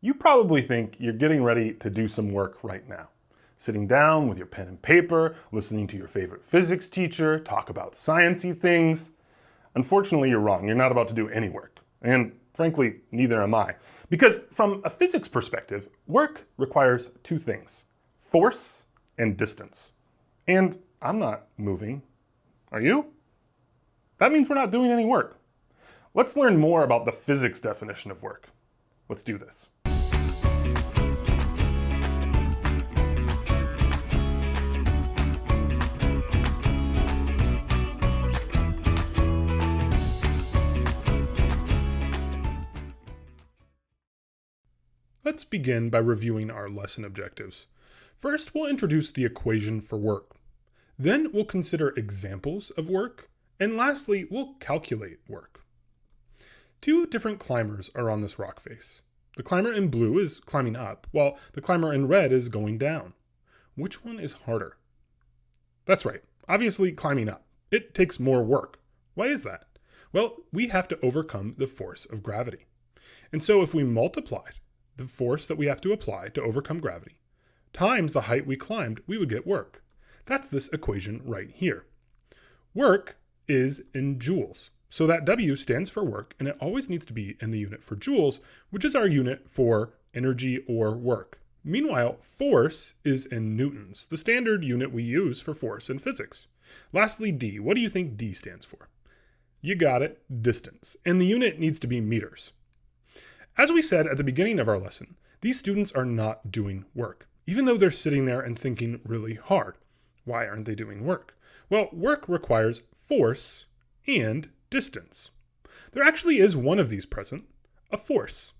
You probably think you're getting ready to do some work right now. Sitting down with your pen and paper, listening to your favorite physics teacher, talk about sciencey things. Unfortunately, you're wrong. You're not about to do any work. And frankly, neither am I. Because from a physics perspective, work requires two things: force and distance. And I'm not moving. Are you? That means we're not doing any work. Let's learn more about the physics definition of work. Let's do this. Let's begin by reviewing our lesson objectives. First, we'll introduce the equation for work. Then we'll consider examples of work. And lastly, we'll calculate work. Two different climbers are on this rock face. The climber in blue is climbing up, while the climber in red is going down. Which one is harder? That's right, obviously climbing up. It takes more work. Why is that? Well, we have to overcome the force of gravity. And so if we multiplied the force that we have to apply to overcome gravity times the height we climbed, we would get work. That's this equation right here. Work is in joules. So that W stands for work, and it always needs to be in the unit for joules, which is our unit for energy or work. Meanwhile, force is in newtons, the standard unit we use for force in physics. Lastly, D. What do you think D stands for? You got it, distance. And the unit needs to be meters. As we said at the beginning of our lesson, these students are not doing work, even though they're sitting there and thinking really hard. Why aren't they doing work? Well, work requires force and distance. There actually is one of these present, a force.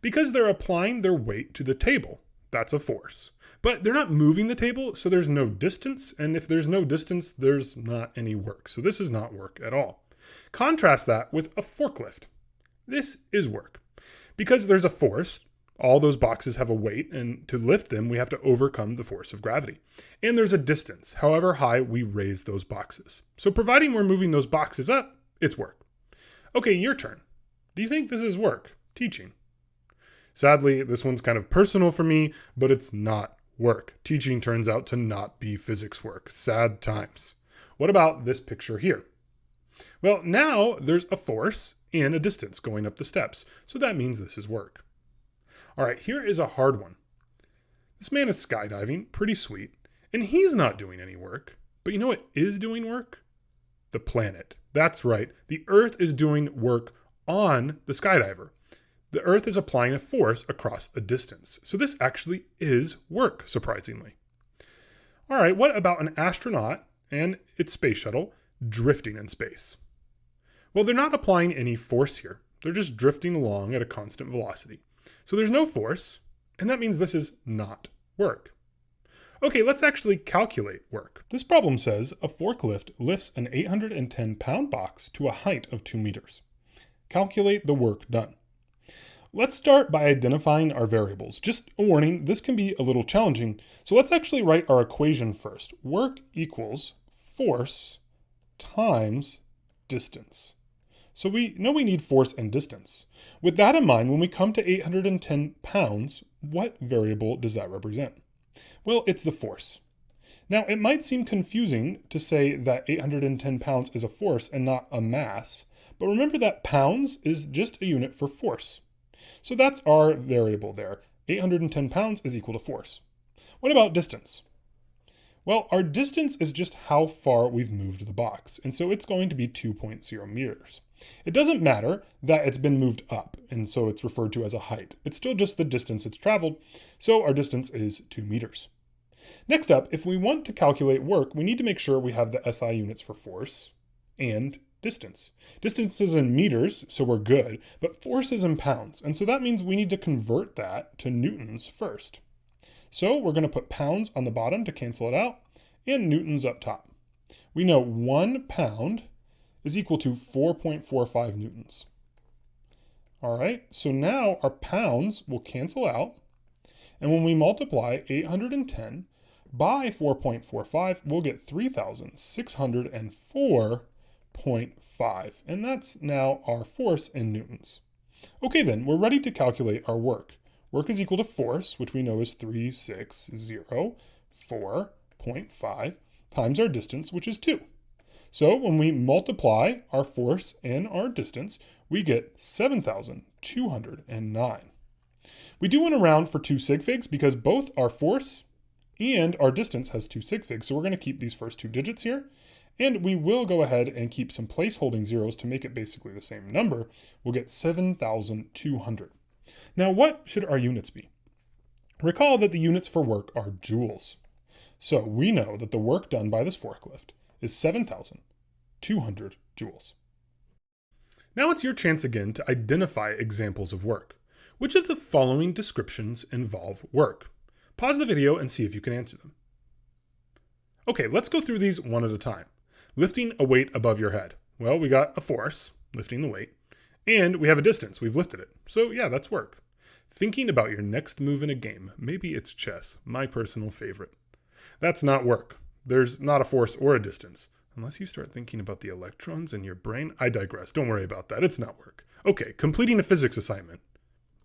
Because they're applying their weight to the table, that's a force. But they're not moving the table, so there's no distance, and if there's no distance, there's not any work. So this is not work at all. Contrast that with a forklift. This is work. Because there's a force, all those boxes have a weight, and to lift them, we have to overcome the force of gravity. And there's a distance, however high we raise those boxes. So providing we're moving those boxes up, it's work. Okay, your turn. Do you think this is work? Teaching. Sadly, this one's kind of personal for me, but it's not work. Teaching turns out to not be physics work. Sad times. What about this picture here? Well, now there's a force and a distance going up the steps, so that means this is work. All right, here is a hard one. This man is skydiving, pretty sweet, and he's not doing any work. But you know what is doing work? The planet. That's right, the Earth is doing work on the skydiver. The Earth is applying a force across a distance. So this actually is work, surprisingly. All right, what about an astronaut and its space shuttle drifting in space? Well, they're not applying any force here. They're just drifting along at a constant velocity. So there's no force, and that means this is not work. Okay, let's actually calculate work. This problem says a forklift lifts an 810-pound box to a height of 2 meters. Calculate the work done. Let's start by identifying our variables. Just a warning, this can be a little challenging, so let's actually write our equation first. Work equals force times distance. So we know we need force and distance. With that in mind, when we come to 810 pounds, what variable does that represent? Well, it's the force. Now, it might seem confusing to say that 810 pounds is a force and not a mass, but remember that pounds is just a unit for force. So that's our variable there. 810 pounds is equal to force. What about distance? Well, our distance is just how far we've moved the box, and so it's going to be 2.0 meters. It doesn't matter that it's been moved up, and so it's referred to as a height. It's still just the distance it's traveled, so our distance is 2 meters. Next up, if we want to calculate work, we need to make sure we have the SI units for force and distance. Distance is in meters, so we're good, but force is in pounds, and so that means we need to convert that to newtons first. So we're going to put pounds on the bottom to cancel it out, and newtons up top. We know 1 pound is equal to 4.45 newtons. All right, so now our pounds will cancel out, and when we multiply 810 by 4.45, we'll get 3,604.5, and that's now our force in newtons. Okay then, we're ready to calculate our work. work is equal to force, which we know is 360.4 times our distance, which is 2. So when we multiply our force and our distance, we get 7,209. We do want to round for 2 sig figs because both our force and our distance has 2 sig figs. So we're going to keep these first 2 digits here. And we will go ahead and keep some placeholding zeros to make it basically the same number. We'll get 7,200. Now, what should our units be? Recall that the units for work are joules. So we know that the work done by this forklift is 7,200 joules. Now it's your chance again to identify examples of work. Which of the following descriptions involve work? Pause the video and see if you can answer them. Okay, let's go through these one at a time. Lifting a weight above your head. Well, we got a force, lifting the weight, and we have a distance, we've lifted it. So yeah, that's work. Thinking about your next move in a game. Maybe it's chess, my personal favorite. That's not work. There's not a force or a distance. Unless you start thinking about the electrons in your brain. I digress. Don't worry about that. It's not work. Okay, completing a physics assignment.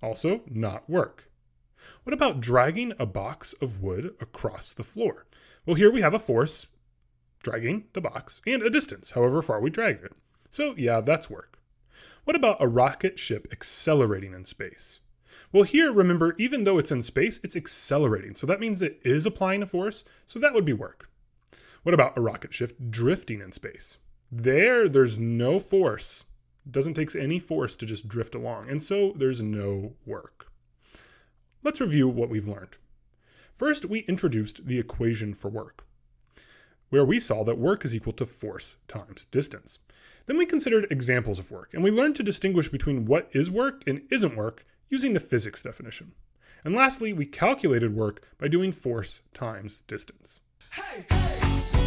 Also not work. What about dragging a box of wood across the floor? Well, here we have a force dragging the box and a distance, however far we dragged it. So yeah, that's work. What about a rocket ship accelerating in space? Well, here, remember, even though it's in space, it's accelerating. So that means it is applying a force. So that would be work. What about a rocket ship drifting in space? There's no force. It doesn't take any force to just drift along. And so there's no work. Let's review what we've learned. First, we introduced the equation for work, where we saw that work is equal to force times distance. Then we considered examples of work, and we learned to distinguish between what is work and isn't work using the physics definition. And lastly, we calculated work by doing force times distance. Hey, hey.